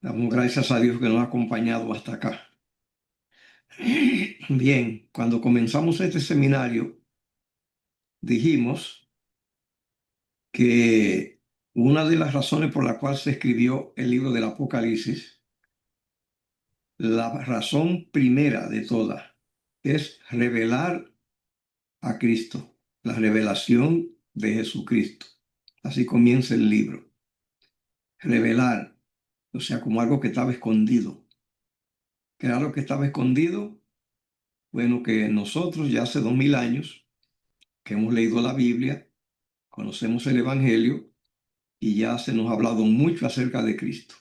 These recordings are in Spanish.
Damos gracias a Dios que nos ha acompañado hasta acá. Bien, cuando comenzamos este seminario, dijimos que una de las razones por la cual se escribió el libro del Apocalipsis, la razón primera de todas, es revelar a Cristo, la revelación de Jesucristo. Así comienza el libro. Revelar, o sea, como algo que estaba escondido. ¿Qué era lo que estaba escondido? Bueno, que nosotros ya hace 2000 años que hemos leído la Biblia, conocemos el Evangelio y ya se nos ha hablado mucho acerca de Cristo.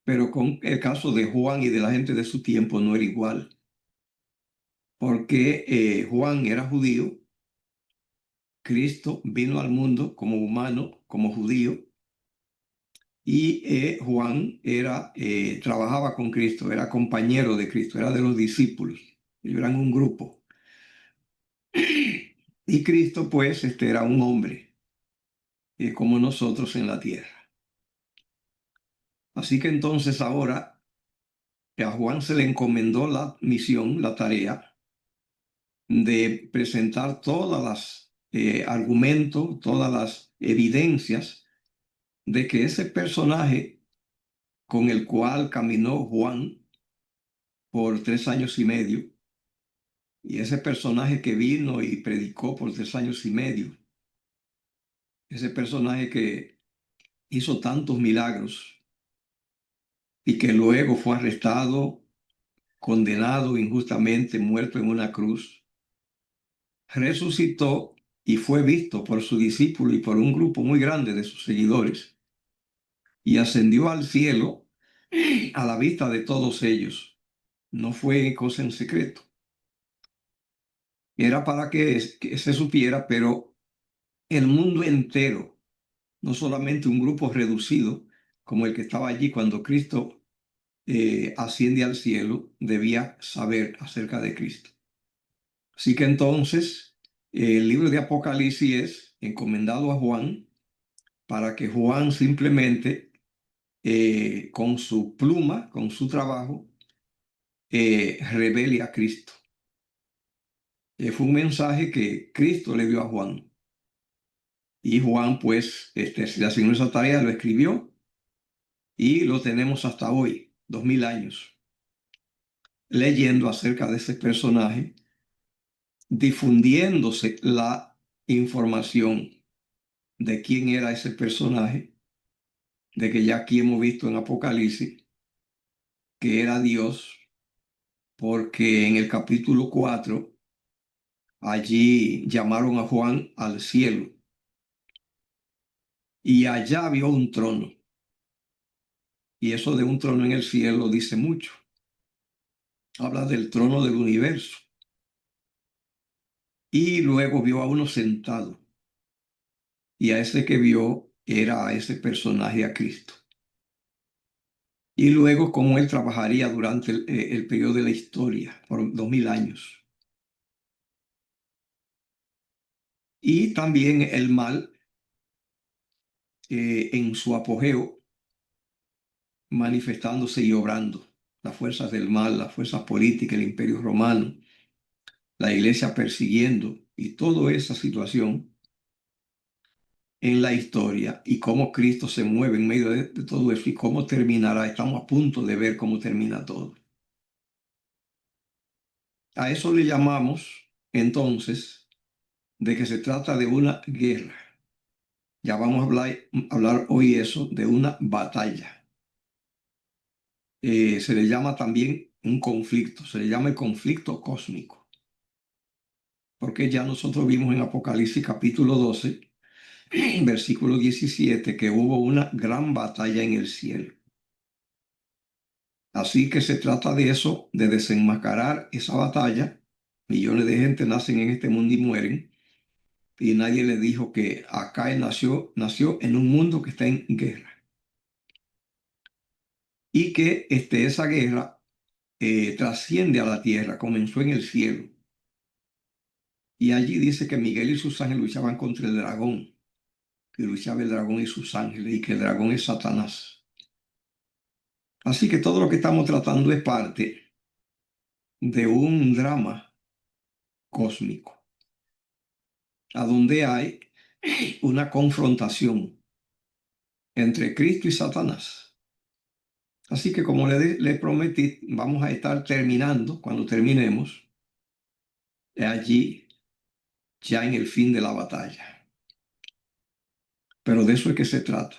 Pero con el caso de Juan y de la gente de su tiempo no era igual, porque Juan era judío, Cristo vino al mundo como humano, como judío, y Juan trabajaba con Cristo, era compañero de Cristo, era de los discípulos, ellos eran un grupo. Y Cristo, pues, era un hombre, como nosotros en la tierra. Así que entonces ahora a Juan se le encomendó la misión, la tarea de presentar todas las argumentos, todas las evidencias de que ese personaje con el cual caminó Juan por 3 años y medio, y ese personaje que vino y predicó por 3 años y medio, ese personaje que hizo tantos milagros y que luego fue arrestado, condenado injustamente, muerto en una cruz, resucitó y fue visto por su discípulo y por un grupo muy grande de sus seguidores, y ascendió al cielo a la vista de todos ellos. No fue cosa en secreto. Era para que se supiera, pero el mundo entero, no solamente un grupo reducido como el que estaba allí cuando Cristo asciende al cielo, debía saber acerca de Cristo. Así que entonces el libro de Apocalipsis es encomendado a Juan para que Juan simplemente con su pluma, con su trabajo, revele a Cristo. Fue un mensaje que Cristo le dio a Juan. Y Juan, pues, se le asignó esa tarea, lo escribió y lo tenemos hasta hoy, 2000 años, leyendo acerca de ese personaje, difundiéndose la información de quién era ese personaje, de que ya aquí hemos visto en Apocalipsis que era Dios, porque en el capítulo 4 allí llamaron a Juan al cielo y allá vio un trono. Y eso de un trono en el cielo dice mucho. Habla del trono del universo. Y luego vio a uno sentado. Y a ese que vio era a ese personaje, a Cristo. Y luego cómo él trabajaría durante el periodo de la historia, por 2000 años. Y también el mal en su apogeo, manifestándose y obrando. Las fuerzas del mal, las fuerzas políticas, el imperio romano, la iglesia persiguiendo y toda esa situación en la historia y cómo Cristo se mueve en medio de todo eso y cómo terminará. Estamos a punto de ver cómo termina todo. A eso le llamamos entonces de que se trata de una guerra. Ya vamos a hablar hoy eso de una batalla. Se le llama también un conflicto, se le llama el conflicto cósmico, porque ya nosotros vimos en Apocalipsis capítulo 12, versículo 17, que hubo una gran batalla en el cielo. Así que se trata de eso, de desenmascarar esa batalla. Millones de gente nacen en este mundo y mueren, y nadie le dijo que acá él nació en un mundo que está en guerra. Y que esa guerra trasciende a la tierra, comenzó en el cielo. Y allí dice que Miguel y sus ángeles luchaban contra el dragón, que luchaba el dragón y sus ángeles, y que el dragón es Satanás. Así que todo lo que estamos tratando es parte de un drama cósmico, a donde hay una confrontación entre Cristo y Satanás. Así que como le prometí, vamos a estar terminando, cuando terminemos, allí ya en el fin de la batalla. Pero de eso es que se trata.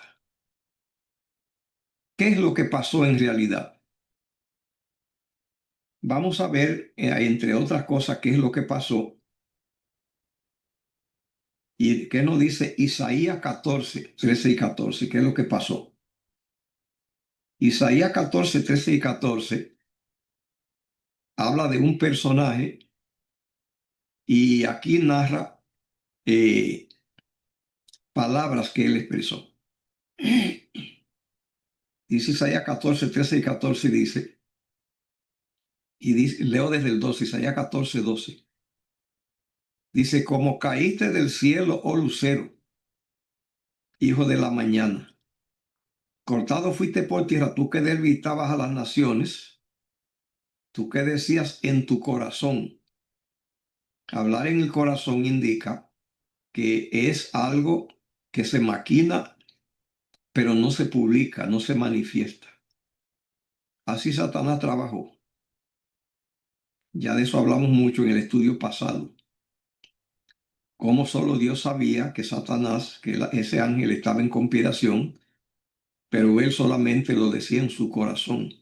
¿Qué es lo que pasó en realidad? Vamos a ver, entre otras cosas, qué es lo que pasó y qué nos dice Isaías 14, 13 y 14, qué es lo que pasó. Isaías 14, 13 y 14 habla de un personaje y aquí narra eh, palabras que él expresó. Dice Isaías 14, 13 y 14, leo desde el 12, Isaías 14, 12. Dice, como caíste del cielo, oh lucero, hijo de la mañana. Cortado fuiste por tierra, tú que debilitabas a las naciones, tú que decías en tu corazón. Hablar en el corazón indica que es algo que se maquina, pero no se publica, no se manifiesta. Así Satanás trabajó. Ya de eso hablamos mucho en el estudio pasado. Cómo solo Dios sabía que Satanás, ese ángel estaba en conspiración, pero él solamente lo decía en su corazón.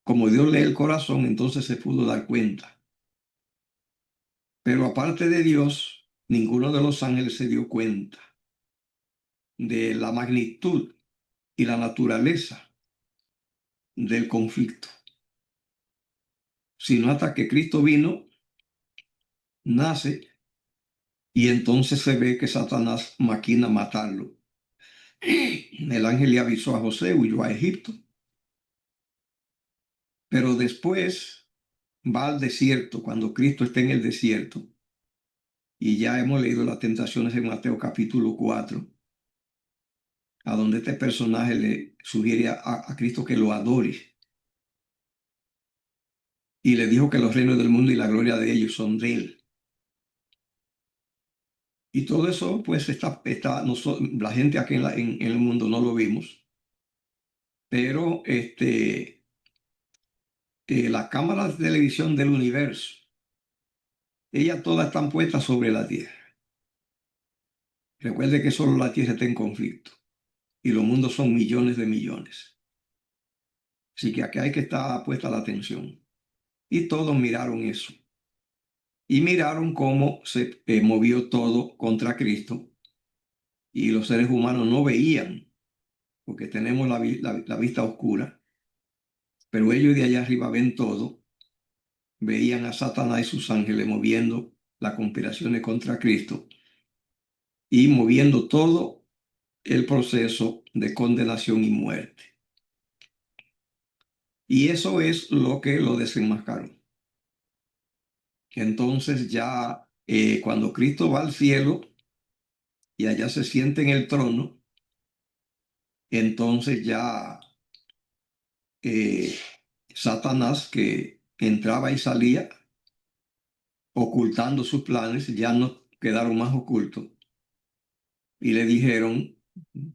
Como Dios lee el corazón, entonces se pudo dar cuenta. Pero aparte de Dios, ninguno de los ángeles se dio cuenta de la magnitud y la naturaleza del conflicto, sino hasta que Cristo vino, nace, y entonces se ve que Satanás maquina matarlo. El ángel le avisó a José, huyó a Egipto, pero después va al desierto, cuando Cristo está en el desierto, y ya hemos leído las tentaciones en Mateo capítulo 4, a donde este personaje le sugiere a Cristo que lo adore, y le dijo que los reinos del mundo y la gloria de ellos son de él. Y todo eso, pues, la gente aquí en el mundo no lo vimos, pero las cámaras de televisión del universo, ellas todas están puestas sobre la Tierra. Recuerde que solo la Tierra está en conflicto y los mundos son millones de millones. Así que aquí hay que estar puesta la atención. Y todos miraron eso. Y miraron cómo se movió todo contra Cristo y los seres humanos no veían, porque tenemos la vista oscura, pero ellos de allá arriba ven todo, veían a Satanás y sus ángeles moviendo las conspiraciones contra Cristo y moviendo todo el proceso de condenación y muerte. Y eso es lo que lo desenmascaró. Entonces ya cuando Cristo va al cielo y allá se siente en el trono, entonces ya eh, Satanás, que entraba y salía ocultando sus planes, ya no quedaron más ocultos y le dijeron,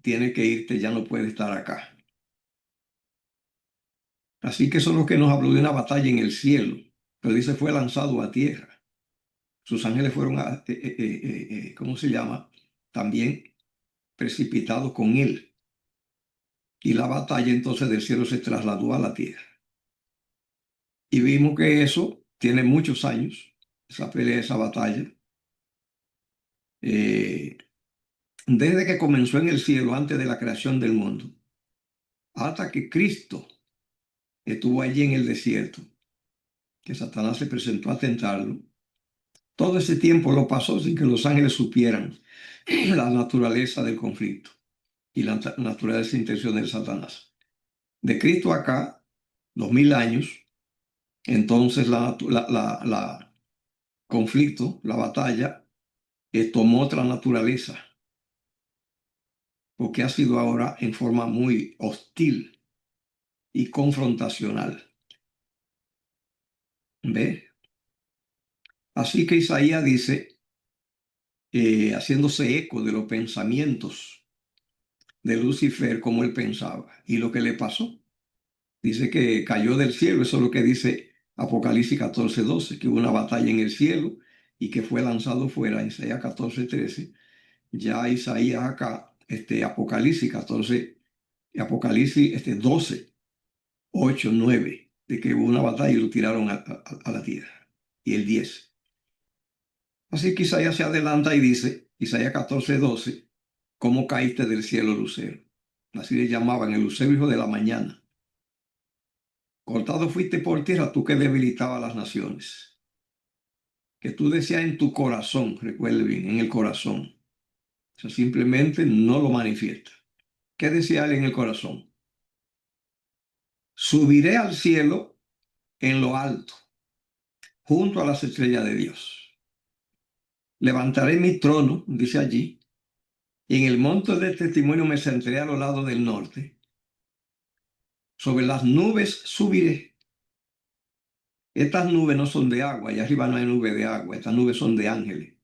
tiene que irte, ya no puede estar acá. Así que eso es lo que nos habló de una batalla en el cielo, pero dice fue lanzado a tierra. Sus ángeles fueron, ¿cómo se llama? También precipitados con él. Y la batalla entonces del cielo se trasladó a la tierra. Y vimos que eso tiene muchos años, esa pelea, esa batalla. Eh, Desde que comenzó en el cielo, antes de la creación del mundo, hasta que Cristo estuvo allí en el desierto, que Satanás se presentó a tentarlo. Todo ese tiempo lo pasó sin que los ángeles supieran la naturaleza del conflicto y la naturaleza e intención de Satanás. De Cristo acá, 2000 años, entonces la conflicto, la batalla, tomó otra naturaleza, porque ha sido ahora en forma muy hostil y confrontacional. ¿Ve? Así que Isaías dice, haciéndose eco de los pensamientos de Lucifer, como él pensaba y lo que le pasó. Dice que cayó del cielo, eso es lo que dice Apocalipsis 14:12, que hubo una batalla en el cielo y que fue lanzado fuera, Isaías 14:13. Ya Isaías acá, Apocalipsis 14, Apocalipsis 12, 8, 9, de que hubo una batalla y lo tiraron a la tierra. Y el 10. Así que Isaías se adelanta y dice, Isaías 14:12, ¿cómo caíste del cielo, lucero? Así le llamaban el lucero, hijo de la mañana. Cortado fuiste por tierra, tú que debilitabas las naciones. Que tú decías en tu corazón, recuerde bien, en el corazón. O sea, simplemente no lo manifiesta. ¿Qué decía él en el corazón? Subiré al cielo en lo alto, junto a las estrellas de Dios. Levantaré mi trono, dice allí, y en el monte del testimonio me sentaré a los lados del norte. Sobre las nubes subiré. Estas nubes no son de agua, allá arriba no hay nube de agua, estas nubes son de ángeles.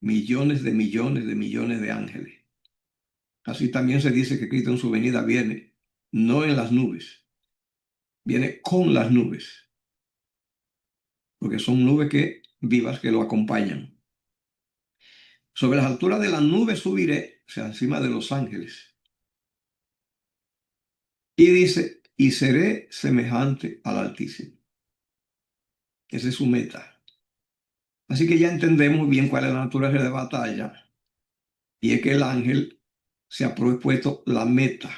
Millones de millones de millones de ángeles. Así también se dice que Cristo en su venida viene, no en las nubes, viene con las nubes, porque son nubes vivas que lo acompañan. Sobre las alturas de las nubes subiré, o sea, encima de los ángeles. Y dice, y seré semejante al Altísimo. Esa es su meta. Así que ya entendemos bien cuál es la naturaleza de batalla. Y es que el ángel se ha propuesto la meta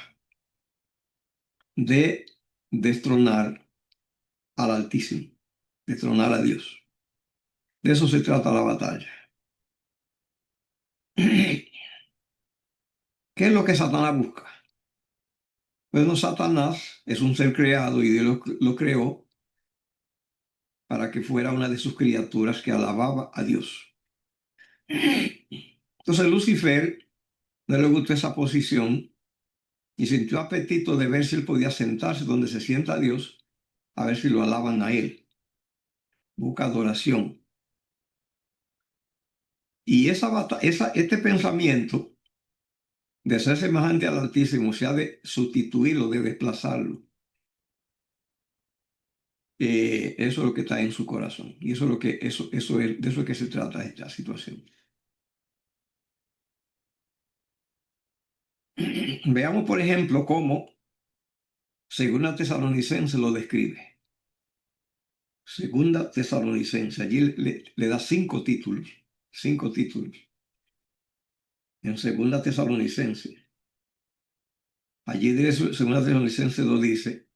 de destronar al Altísimo, destronar a Dios. De eso se trata la batalla. ¿Qué es lo que Satanás busca? Bueno, Satanás es un ser creado y Dios lo creó para que fuera una de sus criaturas que alababa a Dios. Entonces Lucifer no le gustó esa posición y sintió apetito de ver si él podía sentarse donde se sienta Dios, a ver si lo alaban a él. Busca adoración. Y este pensamiento de ser semejante al Altísimo, se ha de sustituirlo, de desplazarlo. Eso es lo que está en su corazón. Y eso es lo que, eso es, de eso es que se trata esta situación. Veamos, por ejemplo, cómo Segunda Tesalonicense lo describe. Segunda Tesalonicense, allí le da 5 títulos. 5 títulos. En Segunda Tesalonicense. Allí de eso, Segunda Tesalonicense 2 dice,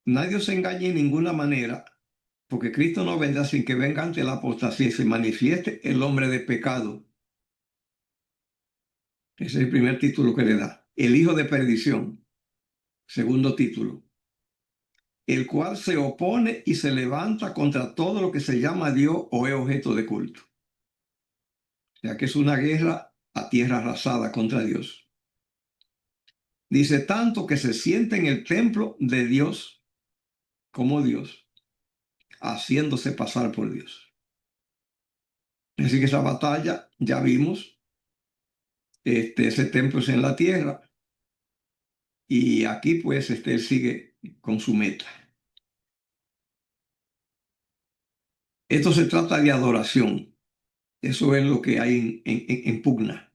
nadie os engañe en ninguna manera, porque Cristo no vendrá sin que venga ante la apostasía y se manifieste el hombre de pecado. Ese es el primer título que le da. El hijo de perdición. Segundo título. El cual se opone y se levanta contra todo lo que se llama Dios o es objeto de culto. O sea que es una guerra a tierra arrasada contra Dios. Dice tanto que se siente en el templo de Dios como Dios, haciéndose pasar por Dios. Así que esa batalla, ya vimos, ese templo es en la tierra y aquí pues él sigue con su meta. Esto se trata de adoración. Eso es lo que hay en pugna.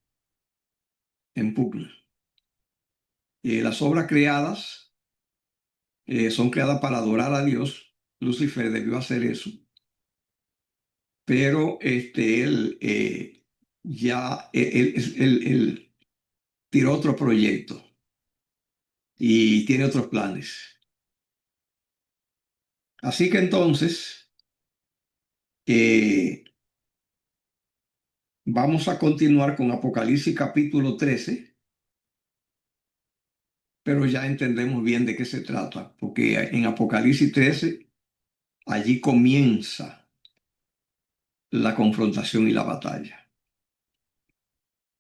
En pugna. Las obras creadas son creadas para adorar a Dios. Lucifer debió hacer eso. Pero él ya él tiró otro proyecto y tiene otros planes. Así que entonces vamos a continuar con Apocalipsis capítulo 13, pero ya entendemos bien de qué se trata, porque en Apocalipsis 13 allí comienza la confrontación y la batalla.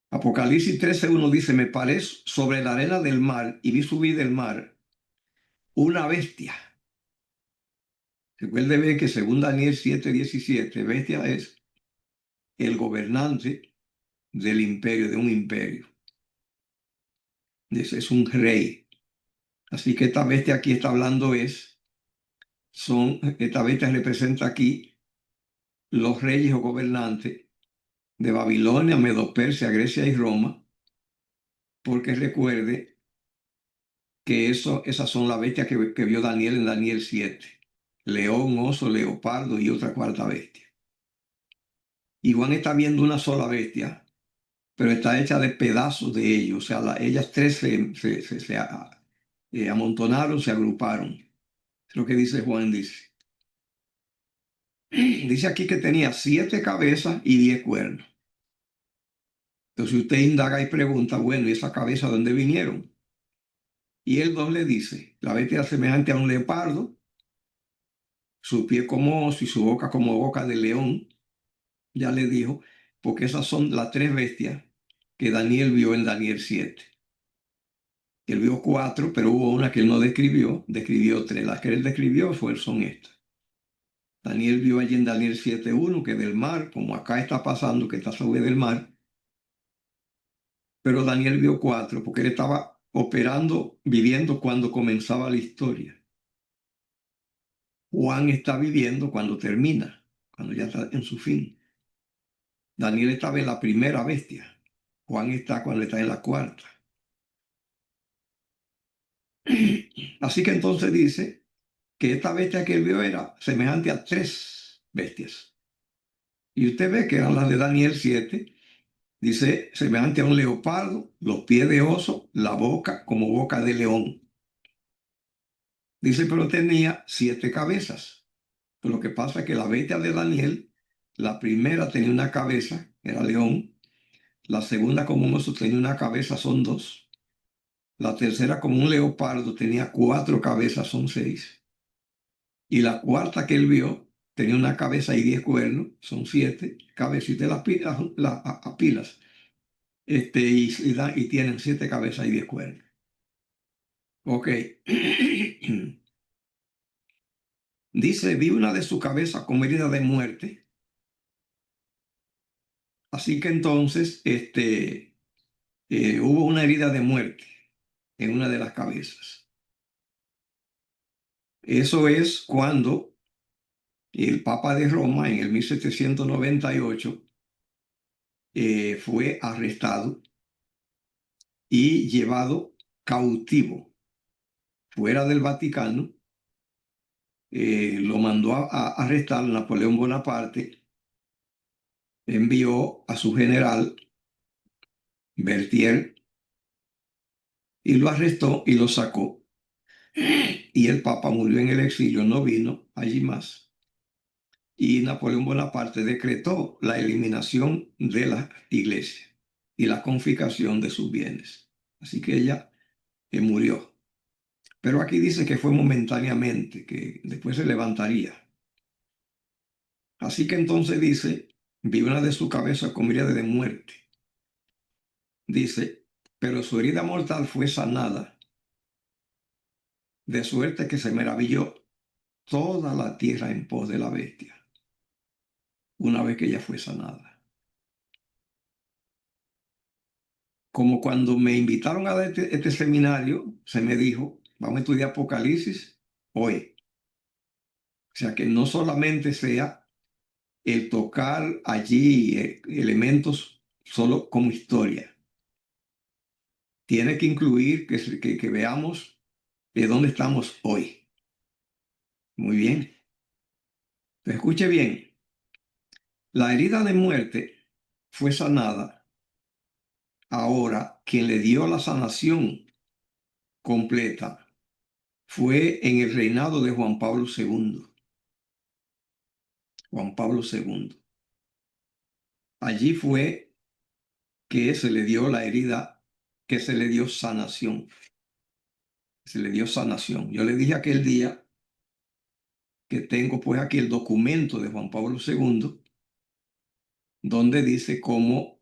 Apocalipsis 13:1 dice, me paré sobre la arena del mar y vi subir del mar una bestia. Recuerde ver que según Daniel 7:17, bestia es el gobernante del imperio, de un imperio. Ese es un rey. Así que esta bestia aquí está hablando esta bestia representa aquí los reyes o gobernantes de Babilonia, Medo-Persia, Grecia y Roma, porque recuerde que esas son las bestias que vio Daniel en Daniel 7. León, oso, leopardo y otra cuarta bestia. Y Juan está viendo una sola bestia, pero está hecha de pedazos de ellos. O sea, ellas tres se amontonaron, se agruparon. Es lo que dice Juan, dice. Dice aquí que tenía 7 cabezas y 10 cuernos. Entonces usted indaga y pregunta, bueno, ¿y esa cabeza de dónde vinieron? Y el 2 le dice, la bestia es semejante a un leopardo, su pie como oso y su boca como boca de león. Ya le dijo, porque esas son las 3 bestias que Daniel vio en Daniel 7. Él vio 4, pero hubo una que él no describió 3. Las que él describió son estas. Daniel vio allí en Daniel 7:1 que del mar, como acá está pasando, que está sobre del mar, pero Daniel vio 4 porque él estaba operando, viviendo cuando comenzaba la historia. Juan está viviendo cuando termina, cuando ya está en su fin. Daniel estaba en la primera bestia. Juan está cuando está en la cuarta. Así que entonces dice que esta bestia que él vio era semejante a 3 bestias. Y usted ve que eran las de Daniel 7. Dice, semejante a un leopardo, los pies de oso, la boca como boca de león. Dice, pero tenía 7 cabezas. Pero lo que pasa es que la bestia de Daniel, la primera tenía una cabeza, era león. La segunda como un oso tenía una cabeza, son 2. La tercera como un leopardo tenía 4 cabezas, son 6. Y la cuarta que él vio tenía una cabeza y 10 cuernos, son 7 cabecitas, las pilas. Y tienen 7 cabezas y 10 cuernos. Ok. Dice, vi una de su cabeza como herida de muerte. Así que entonces hubo una herida de muerte en una de las cabezas. Eso es cuando el Papa de Roma en el 1798 fue arrestado y llevado cautivo fuera del Vaticano. Lo mandó a arrestar Napoleón Bonaparte, envió a su general Berthier y lo arrestó y lo sacó. Y el Papa murió en el exilio, no vino allí más. Y Napoleón Bonaparte decretó la eliminación de la iglesia y la confiscación de sus bienes. Así que ella murió. Pero aquí dice que fue momentáneamente, que después se levantaría. Así que entonces dice, vi una de su cabeza como herida de muerte. Dice, pero su herida mortal fue sanada, de suerte que se maravilló toda la tierra en pos de la bestia, una vez que ella fue sanada. Como cuando me invitaron a dar este seminario, se me dijo, vamos a estudiar Apocalipsis hoy. O sea, que no solamente sea el tocar allí elementos solo como historia. Tiene que incluir que veamos de dónde estamos hoy. Muy bien. Escuche bien. La herida de muerte fue sanada. Ahora, quien le dio la sanación completa fue en el reinado de Juan Pablo II. Juan Pablo II. Allí fue que se le dio la herida, que se le dio sanación. Se le dio sanación. Yo le dije aquel día que tengo pues aquí el documento de Juan Pablo II, donde dice cómo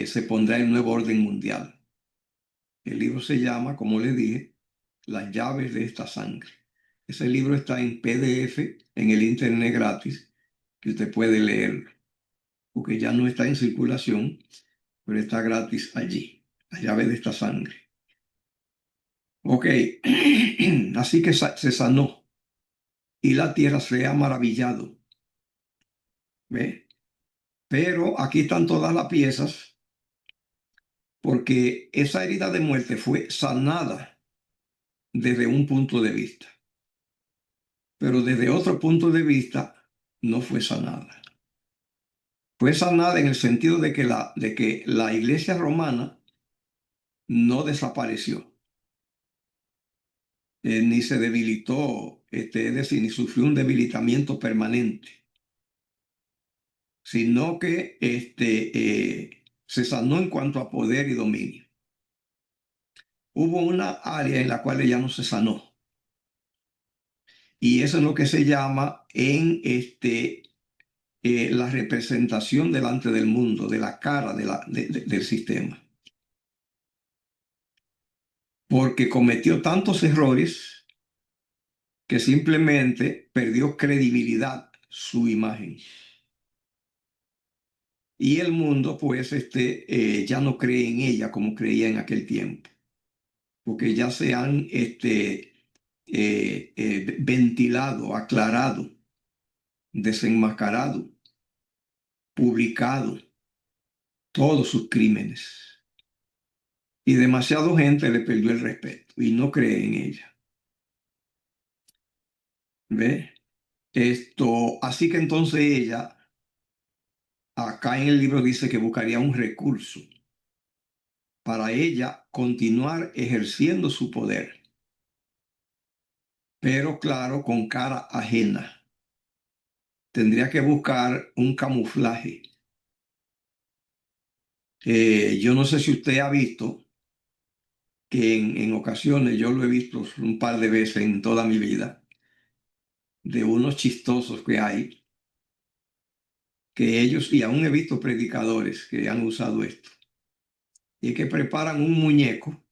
se pondrá el nuevo orden mundial. El libro se llama, como les dije, Las llaves de esta sangre. Ese libro está en PDF en el internet gratis, que usted puede leer, porque ya no está en circulación, pero está gratis allí. Las llaves de esta sangre. Ok, así que se sanó y la tierra se ha maravillado. ¿Ve? Pero aquí están todas las piezas, porque esa herida de muerte fue sanada desde un punto de vista, pero desde otro punto de vista no fue sanada. Fue sanada en el sentido de que la iglesia romana no desapareció, ni se debilitó, es decir, ni sufrió un debilitamiento permanente, sino que se sanó en cuanto a poder y dominio. Hubo una área en la cual ella no se sanó, y eso es lo que se llama en la representación delante del mundo, de la cara del sistema. Porque cometió tantos errores que simplemente perdió credibilidad su imagen. Y el mundo, pues, ya no cree en ella como creía en aquel tiempo, porque ya se han ventilado, aclarado, desenmascarado, publicado todos sus crímenes. Y demasiada gente le perdió el respeto y no cree en ella. ¿Ve? Así que entonces ella, acá en el libro dice que buscaría un recurso para ella continuar ejerciendo su poder, pero claro, con cara ajena. Tendría que buscar un camuflaje. Yo no sé si usted ha visto que en ocasiones, yo lo he visto un par de veces en toda mi vida, de unos chistosos que hay, que ellos, y aún he visto predicadores que han usado esto, y es que preparan un muñeco,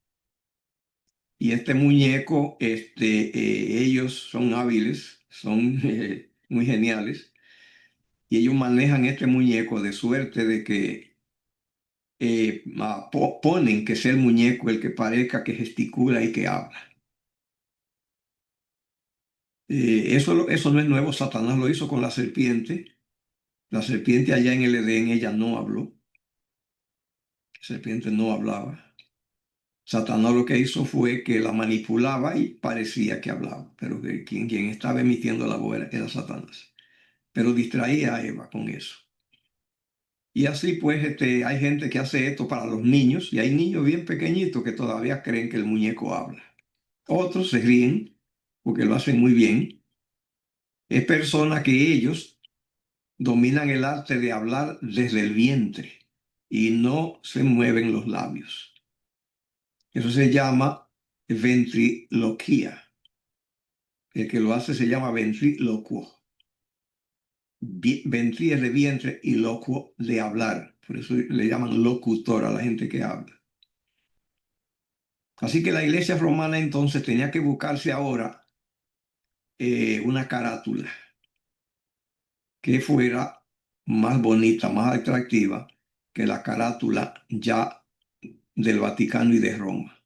y este muñeco, ellos son hábiles, son muy geniales, y ellos manejan este muñeco de suerte de que ponen que sea el muñeco el que parezca que gesticula y que habla. Eso no es nuevo, Satanás lo hizo con la serpiente. La serpiente allá en el Edén, ella no habló. La serpiente no hablaba. Satanás lo que hizo fue que la manipulaba y parecía que hablaba, pero que quien estaba emitiendo la voz era Satanás. Pero distraía a Eva con eso. Y así pues hay gente que hace esto para los niños, y hay niños bien pequeñitos que todavía creen que el muñeco habla. Otros se ríen porque lo hacen muy bien. Es persona que ellos dominan el arte de hablar desde el vientre y no se mueven los labios. Eso se llama ventriloquía. El que lo hace se llama ventriloquo. Ventri es de vientre y locuo de hablar. Por eso le llaman locutor a la gente que habla. Así que la iglesia romana entonces tenía que buscarse ahora una carátula que fuera más bonita, más atractiva que la carátula ya del Vaticano y de Roma.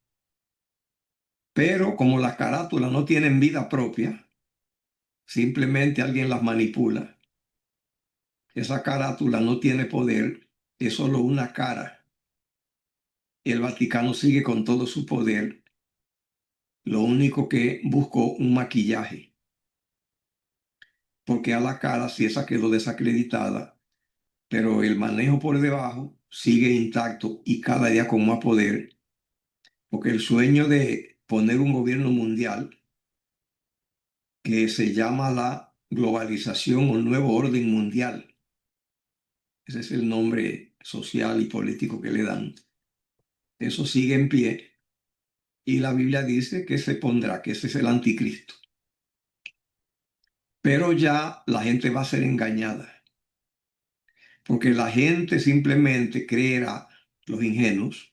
Pero como las carátulas no tienen vida propia, simplemente alguien las manipula. Esa carátula no tiene poder, es solo una cara. El Vaticano sigue con todo su poder. Lo único que buscó un maquillaje, porque a la cara si esa quedó desacreditada, pero el manejo por debajo sigue intacto y cada día con más poder, porque el sueño de poner un gobierno mundial que se llama la globalización o nuevo orden mundial, ese es el nombre social y político que le dan, eso sigue en pie y la Biblia dice que se pondrá, que ese es el anticristo. Pero ya la gente va a ser engañada, porque la gente simplemente creerá los ingenuos,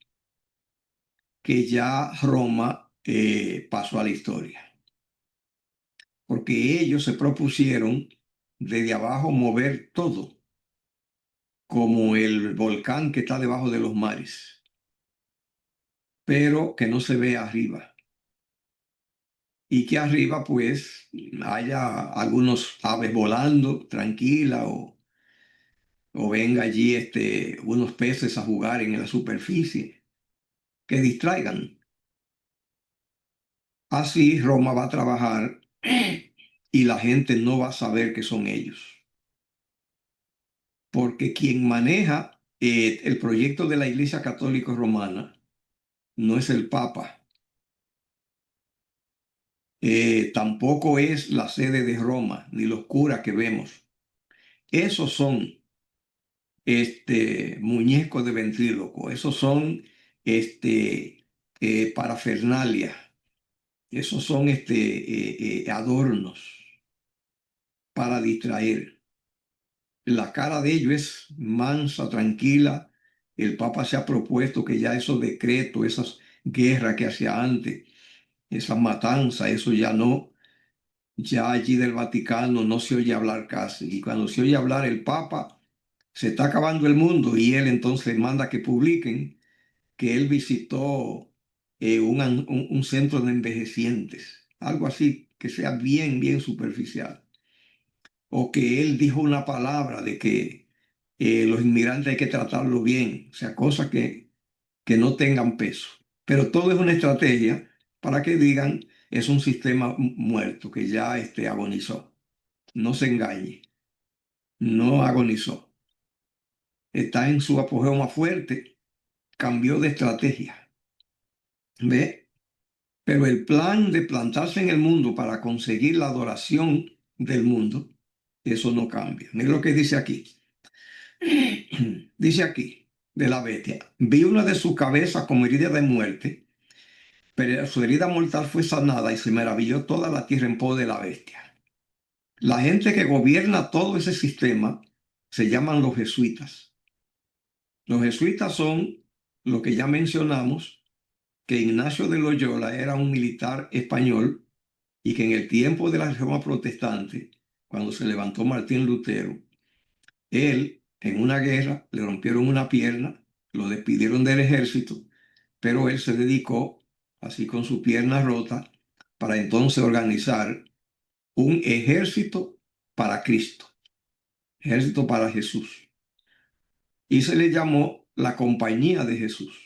que ya Roma pasó a la historia, porque ellos se propusieron desde abajo mover todo, como el volcán que está debajo de los mares, pero que no se ve arriba. Y que arriba pues haya algunos aves volando tranquila o venga allí unos peces a jugar en la superficie, que distraigan. Así Roma va a trabajar y la gente no va a saber que son ellos, porque quien maneja el proyecto de la Iglesia Católica Romana no es el Papa, tampoco es la sede de Roma, ni los curas que vemos. Esos son muñecos de ventríloco, esos son parafernalia, esos son adornos para distraer. La cara de ellos es mansa, tranquila. El Papa se ha propuesto que ya esos decretos, esas guerras que hacía antes, esas matanzas, eso ya no, ya allí del Vaticano no se oye hablar casi. Y cuando se oye hablar el Papa, se está acabando el mundo y él entonces manda que publiquen que él visitó un centro de envejecientes, algo así que sea bien, bien superficial. O que él dijo una palabra de que los inmigrantes hay que tratarlo bien, o sea, cosas que no tengan peso. Pero todo es una estrategia para que digan es un sistema muerto que ya agonizó. No se engañe, no agonizó. Está en su apogeo más fuerte, cambió de estrategia. ¿Ve? Pero el plan de plantarse en el mundo para conseguir la adoración del mundo, eso no cambia. Mira lo que dice aquí. Dice aquí, de la bestia, vi una de su cabeza como herida de muerte, pero su herida mortal fue sanada y se maravilló toda la tierra en pos de la bestia. La gente que gobierna todo ese sistema se llaman los jesuitas. Los jesuitas son lo que ya mencionamos, que Ignacio de Loyola era un militar español y que en el tiempo de la Reforma Protestante, cuando se levantó Martín Lutero, él en una guerra le rompieron una pierna, lo despidieron del ejército, pero él se dedicó, así con su pierna rota, para entonces organizar un ejército para Cristo, ejército para Jesús. Y se le llamó la Compañía de Jesús.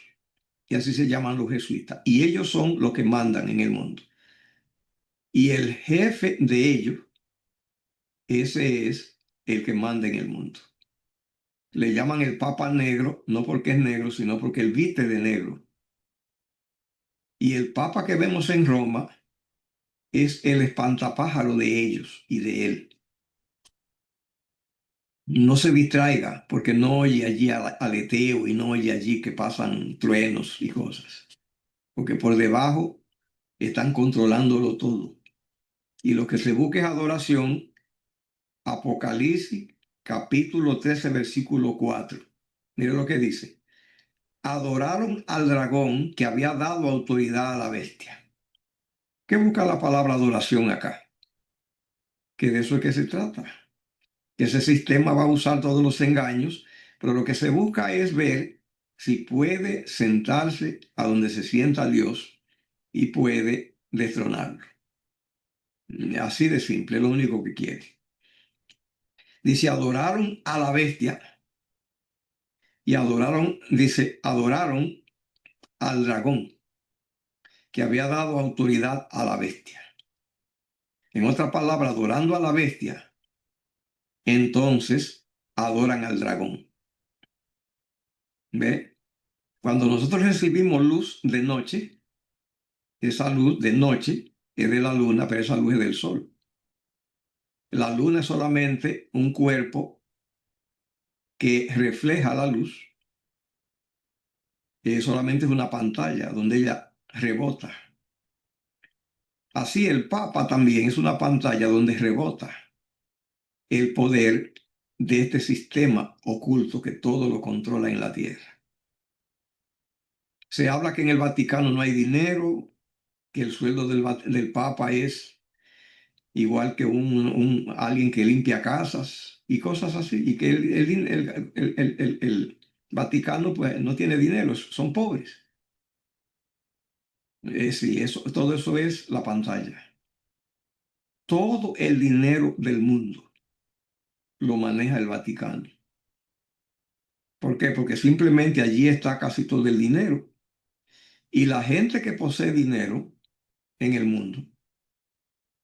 Y así se llaman los jesuitas. Y ellos son los que mandan en el mundo. Y el jefe de ellos, ese es el que manda en el mundo. Le llaman el Papa Negro, no porque es negro, sino porque él viste de negro. Y el Papa que vemos en Roma es el espantapájaro de ellos y de él. No se distraiga porque no oye allí aleteo y no oye allí que pasan truenos y cosas. Porque por debajo están controlándolo todo. Y lo que se busca es adoración. Apocalipsis capítulo 13 versículo 4. Mire lo que dice. Adoraron al dragón que había dado autoridad a la bestia. ¿Qué busca la palabra adoración acá? Que de eso es que se trata. Que ese sistema va a usar todos los engaños, pero lo que se busca es ver si puede sentarse a donde se sienta Dios y puede destronarlo. Así de simple, es lo único que quiere. Dice, adoraron a la bestia y adoraron, dice, adoraron al dragón que había dado autoridad a la bestia. En otra palabra, adorando a la bestia, entonces adoran al dragón. ¿Ve? Cuando nosotros recibimos luz de noche, esa luz de noche es de la luna, pero esa luz es del sol. La luna es solamente un cuerpo que refleja la luz, solamente es una pantalla donde ella rebota. Así el Papa también es una pantalla donde rebota el poder de este sistema oculto que todo lo controla en la tierra. Se habla que en el Vaticano no hay dinero, que el sueldo del Papa es igual que alguien que limpia casas y cosas así, y que el Vaticano pues no tiene dinero, son pobres. Sí, todo eso es la pantalla. Todo el dinero del mundo lo maneja el Vaticano. ¿Por qué? Porque simplemente allí está casi todo el dinero. Y la gente que posee dinero en el mundo,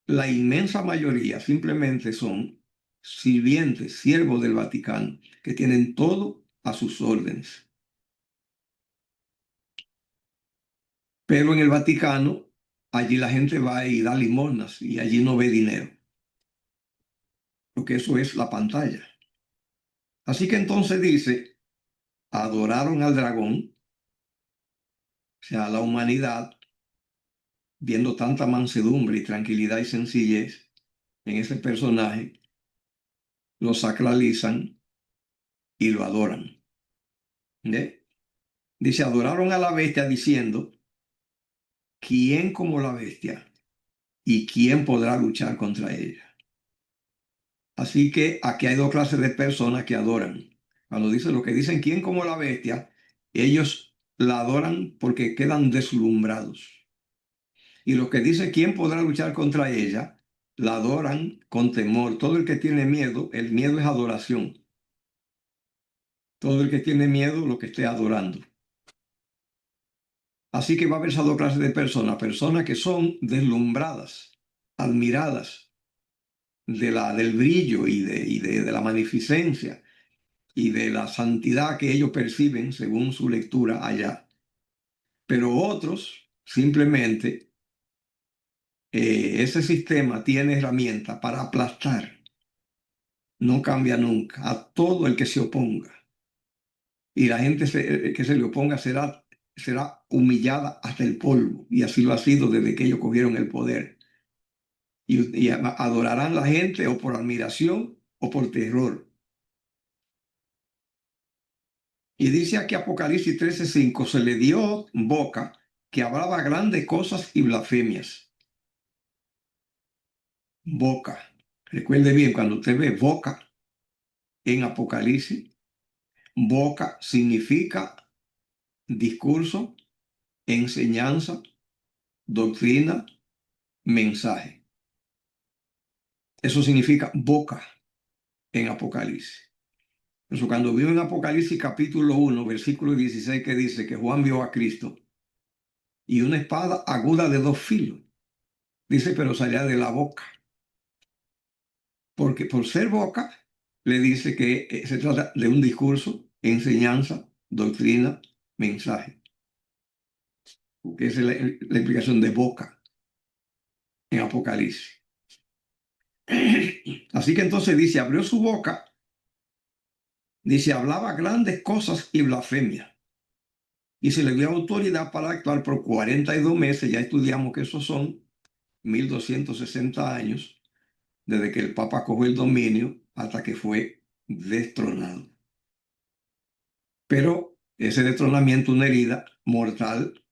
la inmensa mayoría simplemente son sirvientes, siervos del Vaticano, que tienen todo a sus órdenes. Pero en el Vaticano, allí la gente va y da limosnas y allí no ve dinero, porque eso es la pantalla. Así que entonces dice, adoraron al dragón, o sea, la humanidad, viendo tanta mansedumbre y tranquilidad y sencillez en ese personaje, lo sacralizan y lo adoran. ¿Ve? Dice, adoraron a la bestia diciendo, ¿quién como la bestia? ¿Y quién podrá luchar contra ella? Así que aquí hay dos clases de personas que adoran. Cuando dicen lo que dicen, ¿quién como la bestia? Ellos la adoran porque quedan deslumbrados. Y los que dicen, ¿quién podrá luchar contra ella? La adoran con temor. Todo el que tiene miedo, el miedo es adoración. Todo el que tiene miedo, lo que esté adorando. Así que va a haber esas dos clases de personas. Personas que son deslumbradas, admiradas del brillo de la magnificencia y de la santidad que ellos perciben según su lectura allá. Pero otros, simplemente, ese sistema tiene herramientas para aplastar, no cambia nunca, a todo el que se oponga. Y la gente que se le oponga será humillada hasta el polvo. Y así lo ha sido desde que ellos cogieron el poder. Y adorarán la gente o por admiración o por terror. Y dice aquí Apocalipsis 13:5, se le dio boca que hablaba grandes cosas y blasfemias. Boca. Recuerde bien, cuando usted ve boca en Apocalipsis, boca significa discurso, enseñanza, doctrina, mensaje. Eso significa boca en Apocalipsis. Por eso cuando vio en Apocalipsis capítulo 1, versículo 16, que dice que Juan vio a Cristo y una espada aguda de 2 filos, dice, pero salía de la boca. Porque por ser boca, le dice que se trata de un discurso, enseñanza, doctrina, mensaje, que es la implicación de boca en Apocalipsis. Así que entonces dice, abrió su boca, dice, hablaba grandes cosas y blasfemia. Y se le dio autoridad para actuar por 42 meses, ya estudiamos que esos son 1260 años, desde que el Papa cogió el dominio hasta que fue destronado. Pero ese destronamiento, una herida mortal,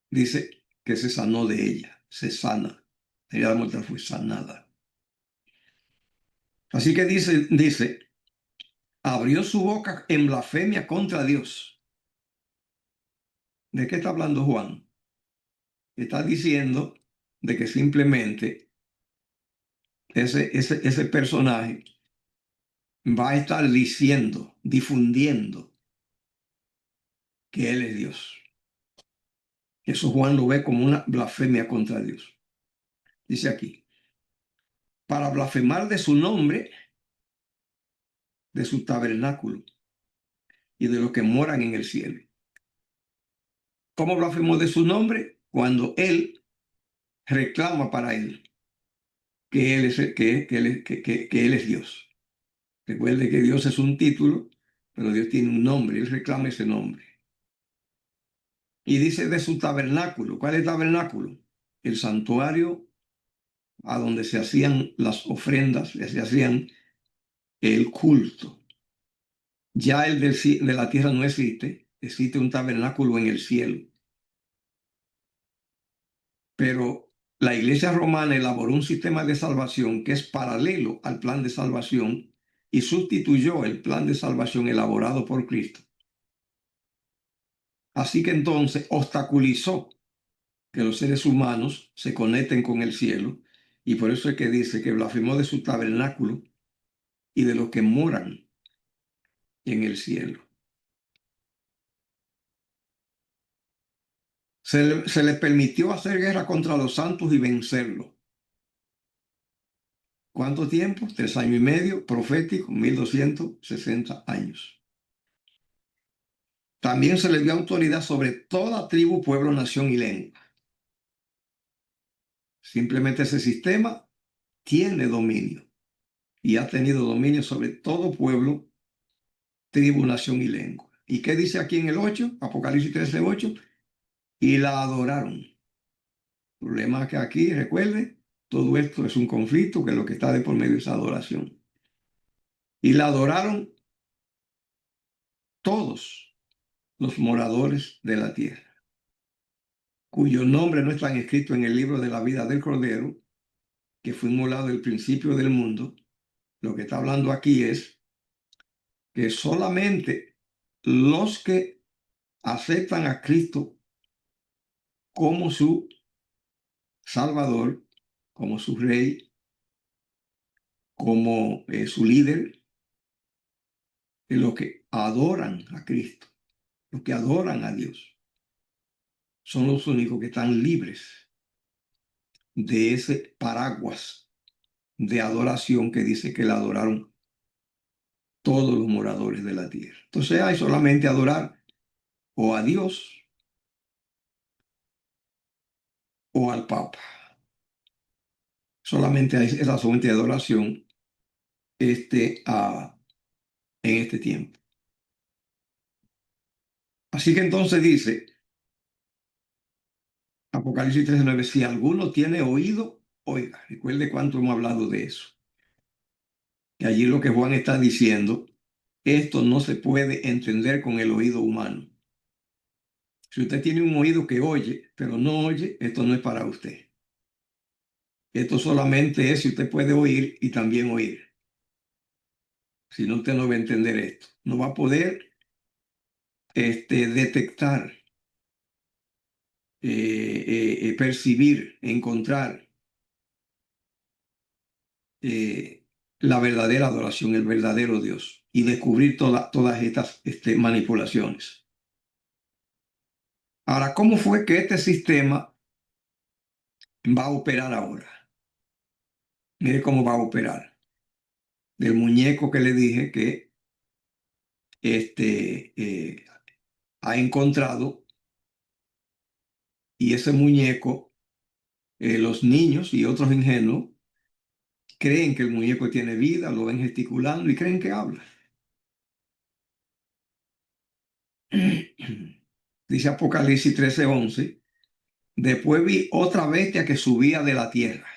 dice que se sanó de ella, se sana. La herida mortal fue sanada. Así que dice, abrió su boca en blasfemia contra Dios. ¿De qué está hablando Juan? Está diciendo de que simplemente ese personaje va a estar diciendo, difundiendo que Él es Dios. Eso Juan lo ve como una blasfemia contra Dios. Dice aquí, para blasfemar de su nombre, de su tabernáculo y de los que moran en el cielo. ¿Cómo blasfemó de su nombre? Cuando Él reclama para Él que Él que Él es Dios. Recuerde que Dios es un título, pero Dios tiene un nombre, Él reclama ese nombre. Y dice de su tabernáculo. ¿Cuál es el tabernáculo? El santuario a donde se hacían las ofrendas, se hacían el culto. Ya el de la tierra no existe, existe un tabernáculo en el cielo. Pero la Iglesia romana elaboró un sistema de salvación que es paralelo al plan de salvación y sustituyó el plan de salvación elaborado por Cristo. Así que entonces obstaculizó que los seres humanos se conecten con el cielo, y por eso es que dice que blasfemó de su tabernáculo y de los que moran en el cielo. Se le permitió hacer guerra contra los santos y vencerlos. ¿Cuánto tiempo? 3 años y medio, profético, 1260 años. También se le dio autoridad sobre toda tribu, pueblo, nación y lengua. Simplemente ese sistema tiene dominio y ha tenido dominio sobre todo pueblo, tribu, nación y lengua. ¿Y qué dice aquí en el 8? Apocalipsis 13:8. Y la adoraron. El problema es que aquí, recuerde, todo esto es un conflicto, que lo que está de por medio es adoración. Y la adoraron todos los moradores de la tierra, cuyos nombres no están escritos en el libro de la vida del Cordero, que fue inmolado del principio del mundo. Lo que está hablando aquí es que solamente los que aceptan a Cristo como su Salvador, como su Rey, como su líder, los que adoran a Cristo, los que adoran a Dios, son los únicos que están libres de ese paraguas de adoración que dice que la adoraron todos los moradores de la tierra. Entonces hay solamente adorar o a Dios o al Papa. Solamente hay esa fuente de adoración en este tiempo. Así que entonces dice Apocalipsis 13:9, si alguno tiene oído, oiga. Recuerde cuánto hemos hablado de eso. Y allí lo que Juan está diciendo, esto no se puede entender con el oído humano. Si usted tiene un oído que oye, pero no oye, esto no es para usted. Esto solamente es si usted puede oír y también oír. Si no, usted no va a entender esto. No va a poder detectar, percibir, encontrar la verdadera adoración, el verdadero Dios, y descubrir todas estas manipulaciones. Ahora, ¿cómo fue que este sistema va a operar ahora? Mire cómo va a operar. Del muñeco que le dije que ha encontrado, y ese muñeco, los niños y otros ingenuos creen que el muñeco tiene vida, lo ven gesticulando y creen que habla. Dice Apocalipsis 13:11, después vi otra bestia que subía de la tierra.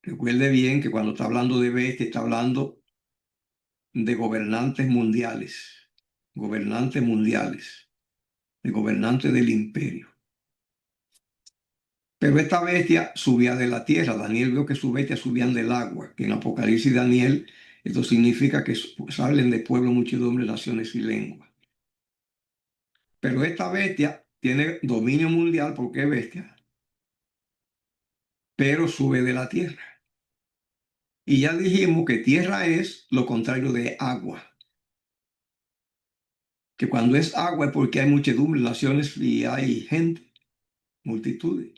Recuerde bien que cuando está hablando de bestia, está hablando de gobernantes mundiales, de gobernantes del imperio. Pero esta bestia subía de la tierra. Daniel vio que sus bestias subían del agua, que en Apocalipsis Daniel, esto significa que salen de pueblo, muchedumbre, naciones y lenguas. Pero esta bestia tiene dominio mundial porque es bestia, pero sube de la tierra. Y ya dijimos que tierra es lo contrario de agua. Que cuando es agua es porque hay muchedumbre, naciones y hay gente, multitudes.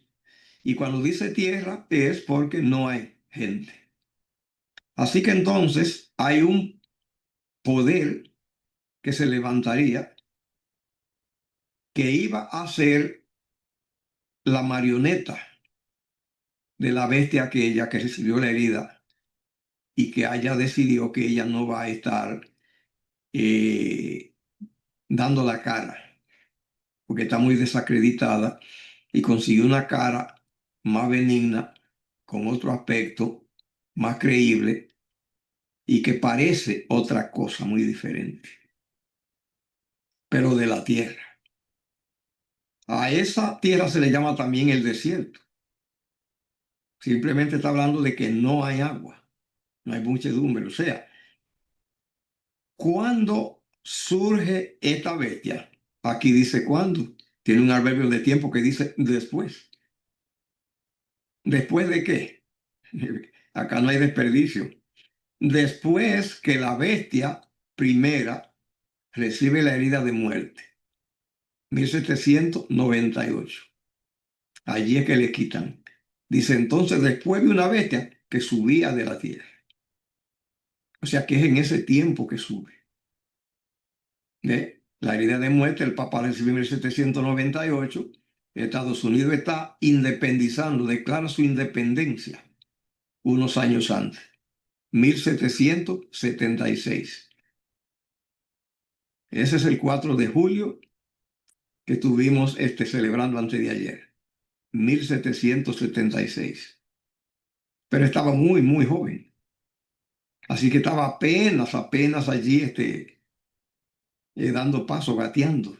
Y cuando dice tierra es porque no hay gente. Así que entonces hay un poder que se levantaría que iba a ser la marioneta de la bestia aquella que recibió la herida y que haya decidido que ella no va a estar eh, dando la cara, porque está muy desacreditada y consiguió una cara más benigna, con otro aspecto más creíble y que parece otra cosa muy diferente, pero de la tierra. A esa tierra se le llama también el desierto. Simplemente está hablando de que no hay agua, no hay muchedumbre. O sea, ¿cuándo surge esta bestia? Aquí dice cuándo. Tiene un adverbio de tiempo que dice después. ¿Después de qué? Acá no hay desperdicio. Después que la bestia primera recibe la herida de muerte, 1798. Allí es que le quitan. Dice entonces, después de una bestia que subía de la tierra. O sea que es en ese tiempo que sube. ¿Ve? La herida de muerte, el Papa recibió en 1798. Estados Unidos está independizando, declara su independencia unos años antes, 1776. Ese es el 4 de julio que estuvimos celebrando antes de ayer, 1776. Pero estaba muy, muy joven. Así que estaba apenas allí dando paso, gateando.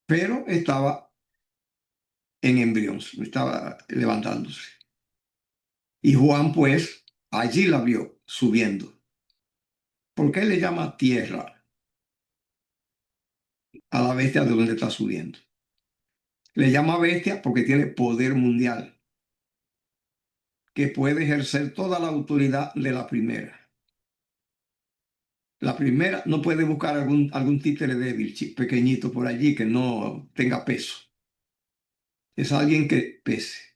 Pero estaba en embrión, estaba levantándose. Y Juan, pues, allí la vio subiendo. ¿Por qué le llama tierra a la bestia de donde está subiendo? Le llama bestia porque tiene poder mundial, que puede ejercer toda la autoridad de la primera. La primera no puede buscar algún títere débil, pequeñito por allí, que no tenga peso. Es alguien que pese.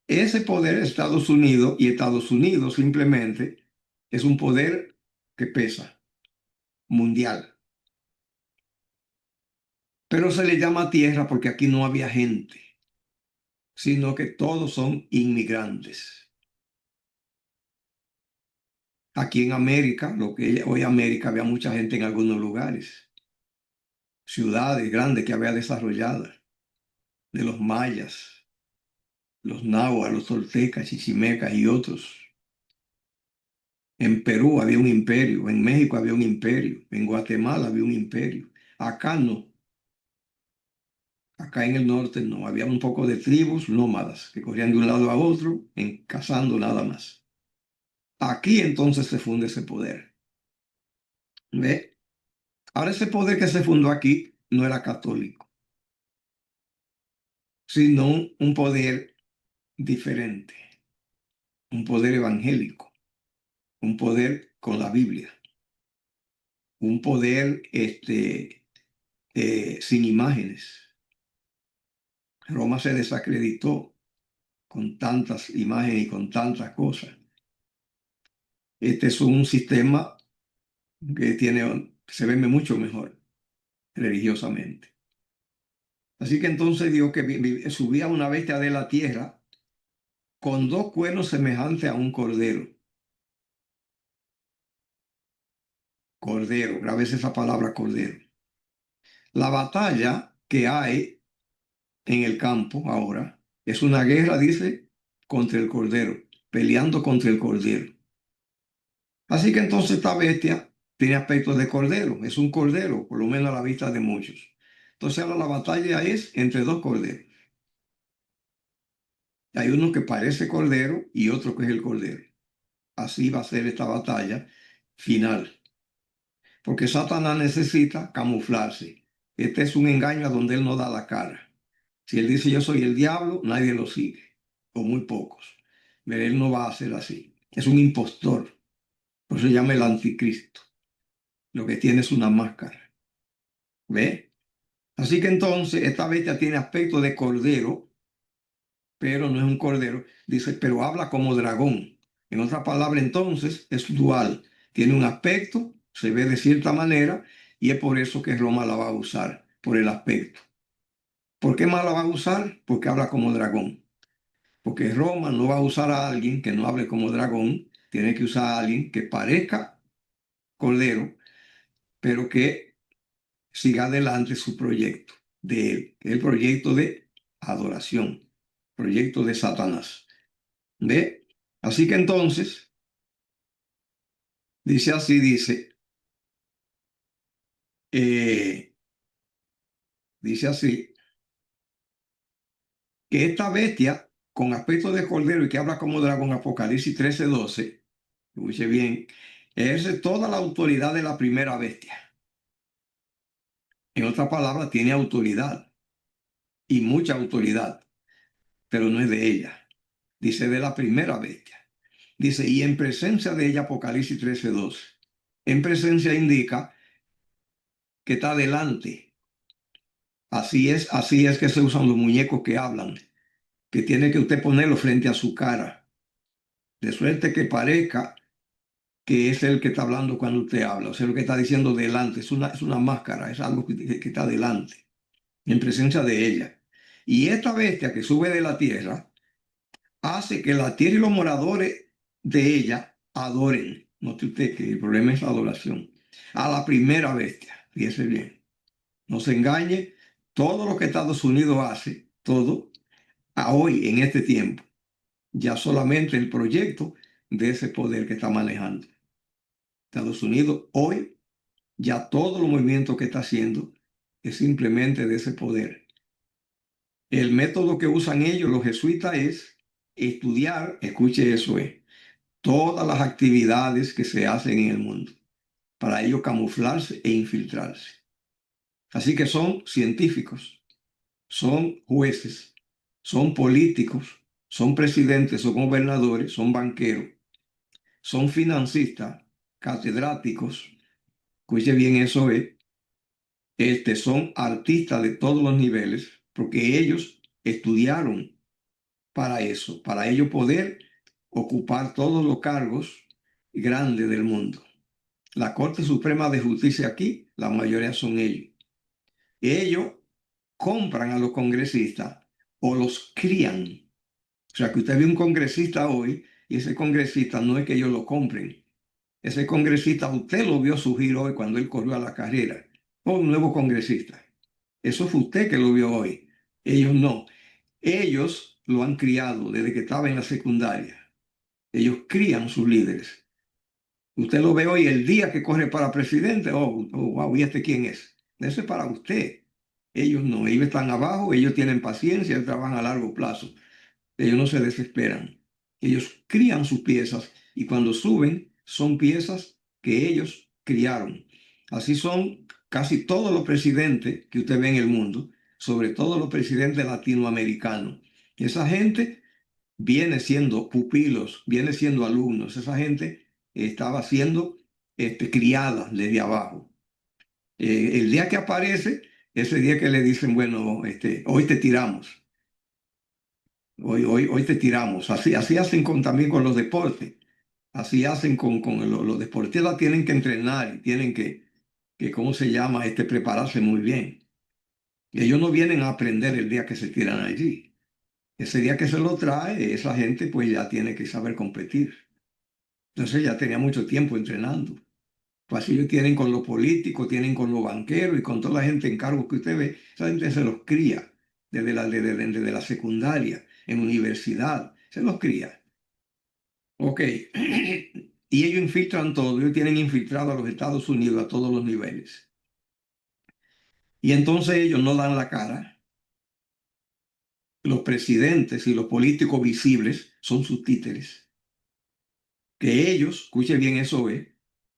Ese poder es Estados Unidos, y Estados Unidos simplemente es un poder que pesa, mundial. Pero se le llama tierra porque aquí no había gente, sino que todos son inmigrantes. Aquí en América, lo que hoy América, había mucha gente en algunos lugares, ciudades grandes que había desarrolladas, de los mayas, los nahuas, los toltecas, chichimecas y otros. En Perú había un imperio, en México había un imperio, en Guatemala había un imperio. Acá no, acá en el norte no, había un poco de tribus nómadas que corrían de un lado a otro, cazando nada más. Aquí entonces se funda ese poder. ¿Ve? Ahora ese poder que se fundó aquí no era católico, sino un poder diferente, un poder evangélico, un poder con la Biblia, un poder sin imágenes. Roma se desacreditó con tantas imágenes y con tantas cosas. Este es un sistema que se ve mucho mejor religiosamente. Así que entonces Dios que subía una bestia de la tierra con dos cuernos semejantes a un cordero. Cordero, grabes esa palabra cordero. La batalla que hay en el campo ahora es una guerra, dice, contra el cordero, peleando contra el cordero. Así que entonces esta bestia tiene aspecto de cordero, es un cordero, por lo menos a la vista de muchos. Entonces ahora la batalla es entre dos corderos. Hay uno que parece cordero y otro que es el cordero. Así va a ser esta batalla final. Porque Satanás necesita camuflarse. Este es un engaño a donde él no da la cara. Si él dice yo soy el diablo, nadie lo sigue, o muy pocos. Pero él no va a ser así. Es un impostor. Por eso se llama el anticristo. Lo que tiene es una máscara. ¿Ve? Así que entonces esta bestia tiene aspecto de cordero, pero no es un cordero. Dice, pero habla como dragón. En otra palabra, entonces es dual. Tiene un aspecto, se ve de cierta manera, y es por eso que Roma la va a usar, por el aspecto. ¿Por qué más la va a usar? Porque habla como dragón. Porque Roma no va a usar a alguien que no hable como dragón, tiene que usar a alguien que parezca cordero, pero que siga adelante su proyecto de él, el proyecto de adoración, proyecto de Satanás. ¿Ve? Así que entonces, dice así, dice, eh, Dice así, que esta bestia con aspecto de cordero y que habla como dragón, Apocalipsis 13:12, escuche bien, es toda la autoridad de la primera bestia. En otras palabras, tiene autoridad y mucha autoridad, pero no es de ella. Dice de la primera bestia. Dice, y en presencia de ella, Apocalipsis 13:12. En presencia indica que está delante. Así es que se usan los muñecos que hablan, que tiene que usted ponerlo frente a su cara, de suerte que parezca que es el que está hablando cuando usted habla, o sea, lo que está diciendo delante, es una máscara, es algo que está delante, en presencia de ella. Y esta bestia que sube de la tierra hace que la tierra y los moradores de ella adoren. Note usted que el problema es la adoración. A la primera bestia, fíjese bien, no se engañe, todo lo que Estados Unidos hace, todo, a hoy, en este tiempo, ya solamente el proyecto de ese poder que está manejando. Estados Unidos hoy, ya todo el movimiento que está haciendo es simplemente de ese poder. El método que usan ellos, los jesuitas, es estudiar, escuche eso, todas las actividades que se hacen en el mundo, para ellos camuflarse e infiltrarse. Así que son científicos, son jueces, son políticos, son presidentes, son gobernadores, son banqueros, son financistas, catedráticos, escuche bien eso, son artistas de todos los niveles, porque ellos estudiaron para eso, para ellos poder ocupar todos los cargos grandes del mundo. La Corte Suprema de Justicia aquí, la mayoría son ellos. Ellos compran a los congresistas o los crían. O sea, que usted ve un congresista hoy y ese congresista no es que ellos lo compren. Ese congresista usted lo vio surgir hoy cuando él corrió a la carrera. Oh, un nuevo congresista. Eso fue usted que lo vio hoy. Ellos no. Ellos lo han criado desde que estaba en la secundaria. Ellos crían sus líderes. Usted lo ve hoy el día que corre para presidente. Wow, ¿y este quién es? Eso es para usted. Ellos no. Ellos están abajo, ellos tienen paciencia, ellos trabajan a largo plazo. Ellos no se desesperan. Ellos crían sus piezas y cuando suben son piezas que ellos criaron. Así son casi todos los presidentes que usted ve en el mundo, sobre todo los presidentes latinoamericanos. Esa gente viene siendo pupilos, viene siendo alumnos. Esa gente estaba siendo criada desde abajo. El día que aparece, ese día que le dicen, bueno, hoy te tiramos. Hoy te tiramos. Así hacen también con los deportes. Así hacen con los deportistas tienen que entrenar y tienen que ¿cómo se llama? Prepararse muy bien. Ellos no vienen a aprender el día que se tiran allí. Ese día que se lo trae, esa gente pues ya tiene que saber competir. Entonces ya tenía mucho tiempo entrenando. Pues así ellos tienen con los políticos, tienen con los banqueros y con toda la gente en cargos que usted ve. Esa gente se los cría desde la secundaria, en universidad, se los cría. Ok. Y ellos infiltran todo, ellos tienen infiltrado a los Estados Unidos a todos los niveles. Y entonces ellos no dan la cara. Los presidentes y los políticos visibles son sus títeres. Que ellos, escuche bien eso,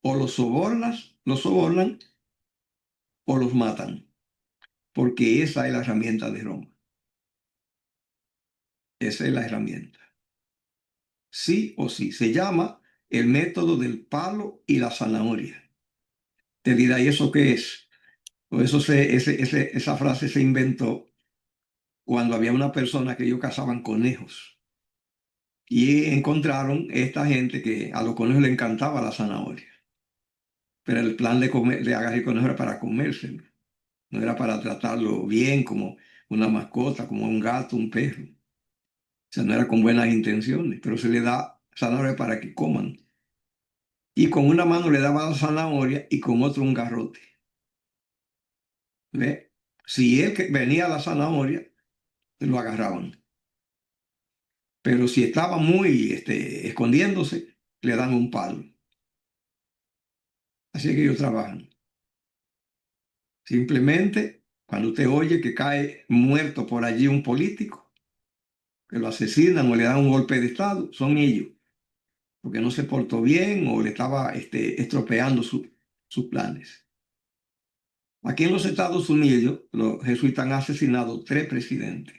o los sobornan o los matan, porque esa es la herramienta de Roma. Esa es la herramienta. Sí o sí. Se llama el método del palo y la zanahoria. Te dirá, ¿y eso qué es? Pues esa frase se inventó cuando había una persona que ellos cazaban conejos. Y encontraron esta gente que a los conejos les encantaba la zanahoria. Pero el plan de agarrar el conejo era para comérselo. No era para tratarlo bien como una mascota, como un gato, un perro. O sea, no era con buenas intenciones, pero se le da zanahoria para que coman. Y con una mano le daba la zanahoria y con otro un garrote. ¿Ve? Si él que venía la zanahoria, lo agarraban. Pero si estaba muy escondiéndose, le dan un palo. Así es que ellos trabajan. Simplemente Cuando usted oye que cae muerto por allí un político, que lo asesinan o le dan un golpe de Estado, son ellos, porque no se portó bien o le estaba estropeando sus planes. Aquí en los Estados Unidos, los jesuitas han asesinado 3 presidentes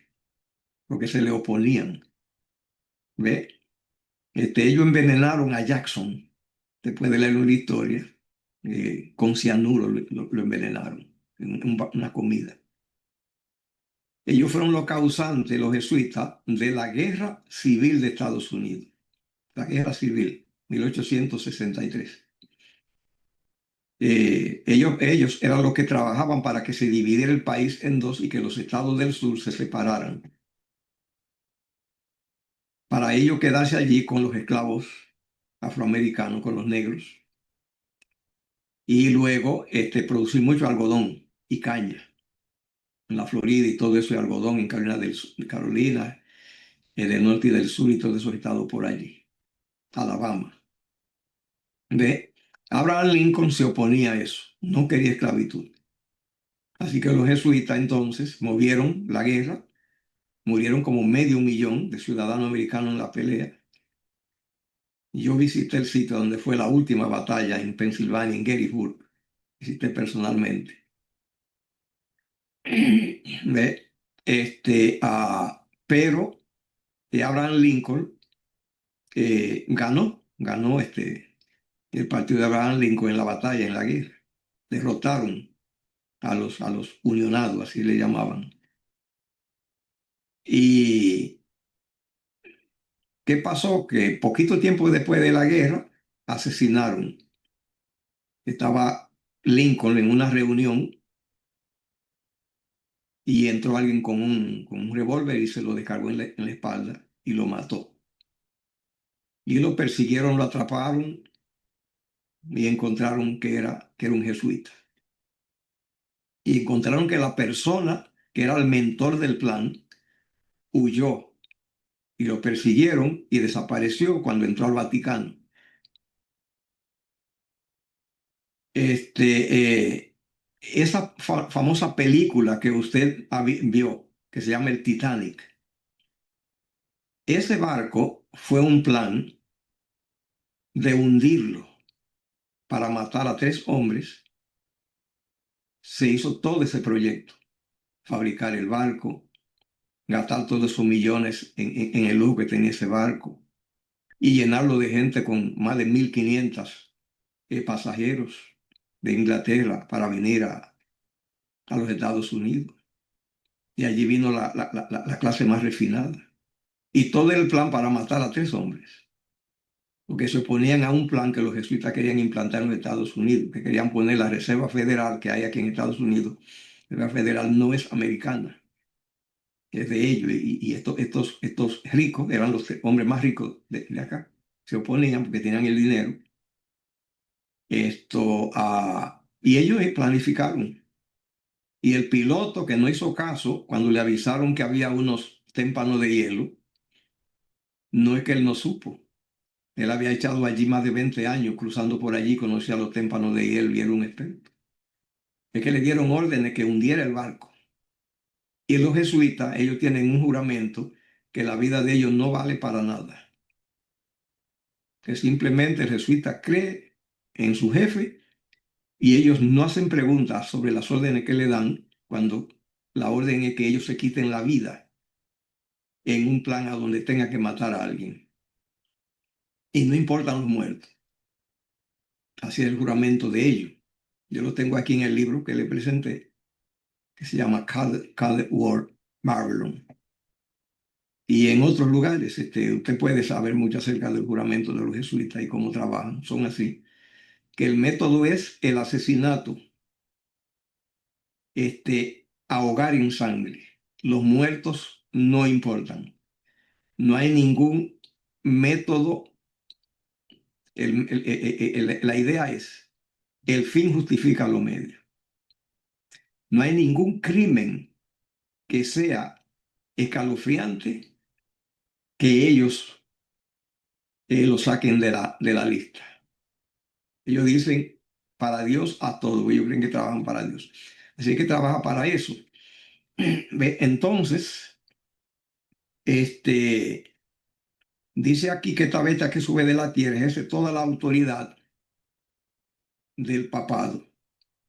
porque se le oponían. ¿Ve? Ellos envenenaron a Jackson. Después de leer una historia, con cianuro lo envenenaron en una comida. Ellos fueron los causantes, los jesuitas, de la guerra civil de Estados Unidos. La guerra civil, 1863. Ellos eran los que trabajaban para que se dividiera el país en dos y que los estados del sur se separaran. Para ellos quedarse allí con los esclavos afroamericanos, con los negros, y luego producir mucho algodón y caña en la Florida y todo eso, y algodón en Carolina del Sur, Carolina, del norte y del sur y todos esos estados por allí, Alabama. ¿Ve? Abraham Lincoln se oponía a eso, no quería esclavitud. Así que los jesuitas entonces movieron la guerra, murieron como 500,000 de ciudadanos americanos en la pelea. Y yo visité el sitio donde fue la última batalla en Pensilvania, en Gettysburg, visité personalmente. ¿Ve? Pero Abraham Lincoln ganó el partido de Abraham Lincoln en la batalla, en la guerra. Derrotaron a los unionados, así le llamaban. ¿Y qué pasó? Que poquito tiempo después de la guerra asesinaron. Estaba Lincoln en una reunión y entró alguien con un revólver y se lo descargó en la espalda y lo mató. Y lo persiguieron, lo atraparon y encontraron que era un jesuita. Y encontraron que la persona que era el mentor del plan huyó y lo persiguieron y desapareció cuando entró al Vaticano. Esa famosa película que usted vio, que se llama el Titanic, ese barco fue un plan de hundirlo para matar a 3 hombres. Se hizo todo ese proyecto, fabricar el barco, gastar todos esos millones en el lujo que tenía ese barco y llenarlo de gente con más de 1.500 pasajeros de Inglaterra para venir a los Estados Unidos. Y allí vino la clase más refinada. Y todo el plan para matar a 3 hombres, porque se oponían a un plan que los jesuitas querían implantar en los Estados Unidos, que querían poner la Reserva Federal que hay aquí en Estados Unidos. La Reserva Federal no es americana, es de ellos. Y estos ricos eran los hombres más ricos de acá. Se oponían porque tenían el dinero. Y ellos planificaron. Y el piloto que no hizo caso cuando le avisaron que había unos témpanos de hielo, no es que él no supo. Él había echado allí más de 20 años cruzando por allí, conocía los témpanos de hielo y era un experto. Es que le dieron órdenes que hundiera el barco. Y los jesuitas, ellos tienen un juramento que la vida de ellos no vale para nada. Que simplemente el jesuita cree en su jefe y ellos no hacen preguntas sobre las órdenes que le dan cuando la orden es que ellos se quiten la vida en un plan a donde tenga que matar a alguien. Y no importan los muertos. Así es el juramento de ellos. Yo lo tengo aquí en el libro que le presenté, que se llama Call War Babylon. Y en otros lugares, usted puede saber mucho acerca del juramento de los jesuitas y cómo trabajan. Son así. Que el método es el asesinato, ahogar en sangre. Los muertos no importan. No hay ningún método. La idea es, el fin justifica los medios. No hay ningún crimen que sea escalofriante que ellos lo saquen de la lista. Ellos dicen para Dios a todo, ellos creen que trabajan para Dios. Así que trabaja para eso. Entonces, este, dice aquí que esta bestia que sube de la tierra ejerce toda la autoridad del papado.